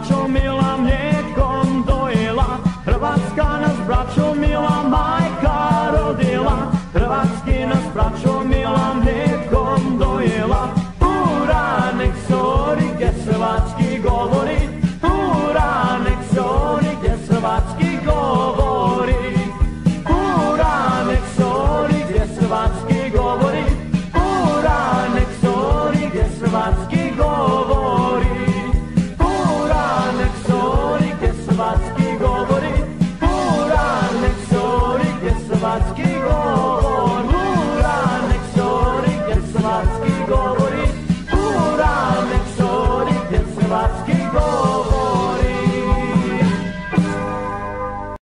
braćo mila mlijekom dojela, Hrvatska nas braćo mila majka rodila, Hrvatski nas braćo mila mlijekom dojela. Ura, nek se ori gdje hrvatski govori, ura, nek se ori gdje hrvatski govori, ura, nek se ori gdje hrvatski govori, ura, nek se ori gdje hrvatski govori, ura, nek se ori gdje hrvatski govori, ura, nek se ori gdje hrvatski govori, ura, nek se ori gdje hrvatski govori.